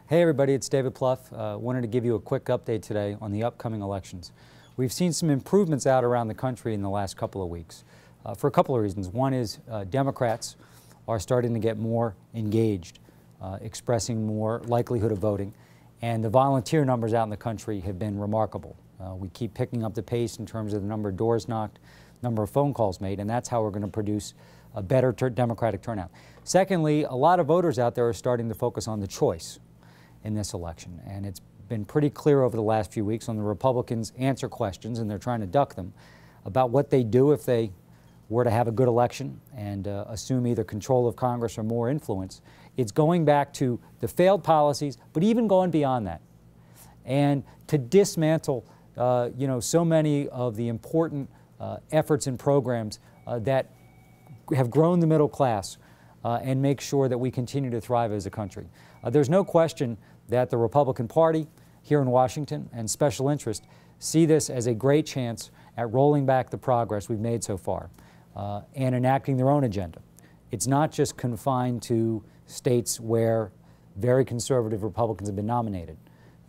Hey everybody, it's David Plouffe. Wanted to give you a quick update today on the upcoming elections. We've seen some improvements out around the country in the last couple of weeks for a couple of reasons. One is Democrats are starting to get more engaged, expressing more likelihood of voting, and the volunteer numbers out in the country have been remarkable. We keep picking up the pace in terms of the number of doors knocked, number of phone calls made, and that's how we're going to produce a better Democratic turnout. Secondly, a lot of voters out there are starting to focus on the choice in this election, and it's been pretty clear over the last few weeks when the Republicans answer questions, and they're trying to duck them, about what they do if they were to have a good election and assume either control of Congress or more influence. It's going back to the failed policies, but even going beyond that, and to dismantle so many of the important efforts and programs that have grown the middle class and make sure that we continue to thrive as a country. There's no question that the Republican Party here in Washington and special interest see this as a great chance at rolling back the progress we've made so far and enacting their own agenda. It's not just confined to states where very conservative Republicans have been nominated.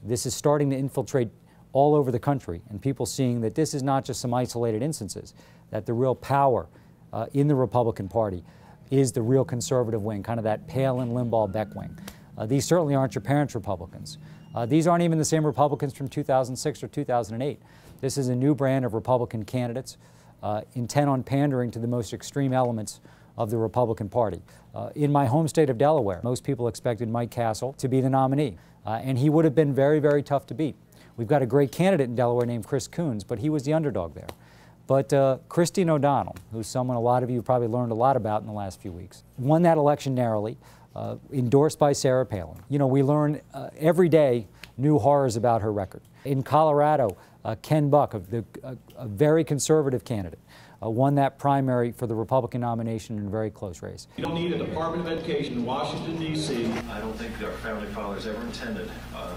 This is starting to infiltrate all over the country, and people seeing that this is not just some isolated instances, that the real power in the Republican Party is the real conservative wing, kind of that Palin, Limbaugh, Beck wing. These certainly aren't your parents' Republicans. These aren't even the same Republicans from 2006 or 2008. This is a new brand of Republican candidates intent on pandering to the most extreme elements of the Republican Party. In my home state of Delaware, most people expected Mike Castle to be the nominee, and he would have been very, very tough to beat. We've got a great candidate in Delaware named Chris Coons, but he was the underdog there. But Christine O'Donnell, who's someone a lot of you have probably learned a lot about in the last few weeks, won that election narrowly, endorsed by Sarah Palin. You know, we learn every day new horrors about her record. In Colorado, Ken Buck, a very conservative candidate, won that primary for the Republican nomination in a very close race. You don't need a Department of Education in Washington, D.C. I don't think our founding fathers ever intended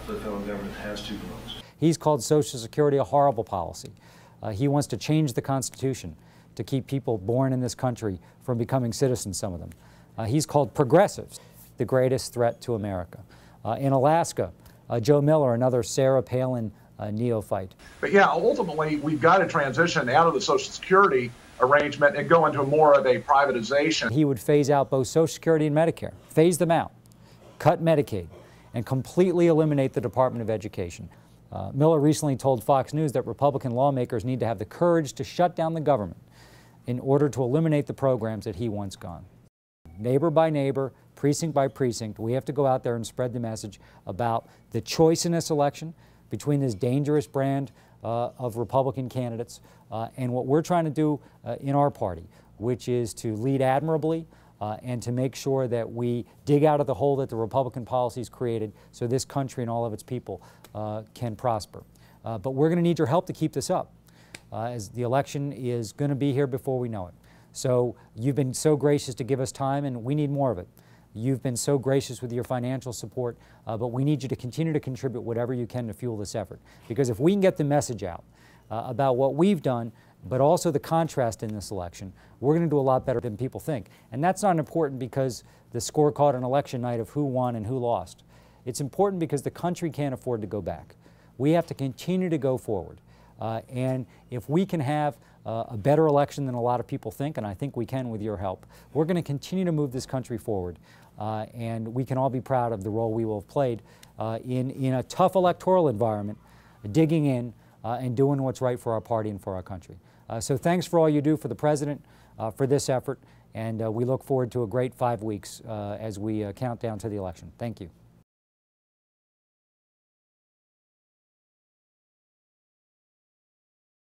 for the federal government has two branches. He's called Social Security a horrible policy. He wants to change the Constitution to keep people born in this country from becoming citizens, some of them. He's called progressives the greatest threat to America. In Alaska, Joe Miller, another Sarah Palin neophyte. But yeah, ultimately, we've got to transition out of the Social Security arrangement and go into more of a privatization. He would phase out both Social Security and Medicare, phase them out, cut Medicaid, and completely eliminate the Department of Education. Miller recently told Fox News that Republican lawmakers need to have the courage to shut down the government in order to eliminate the programs that he wants gone. Neighbor by neighbor, precinct by precinct, we have to go out there and spread the message about the choice in this election between this dangerous brand of Republican candidates and what we're trying to do in our party, which is to lead admirably and to make sure that we dig out of the hole that the Republican policies created so this country and all of its people can prosper. But we're going to need your help to keep this up, as the election is going to be here before we know it. So you've been so gracious to give us time, and we need more of it. You've been so gracious with your financial support, but we need you to continue to contribute whatever you can to fuel this effort. Because if we can get the message out about what we've done, but also the contrast in this election, we're going to do a lot better than people think. And that's not important because the scorecard on election night of who won and who lost. It's important because the country can't afford to go back. We have to continue to go forward. And if we can have a better election than a lot of people think, and I think we can with your help, we're going to continue to move this country forward. And we can all be proud of the role we will have played in a tough electoral environment, digging in and doing what's right for our party and for our country. So thanks for all you do for the President, for this effort, and we look forward to a great 5 weeks as we count down to the election. Thank you.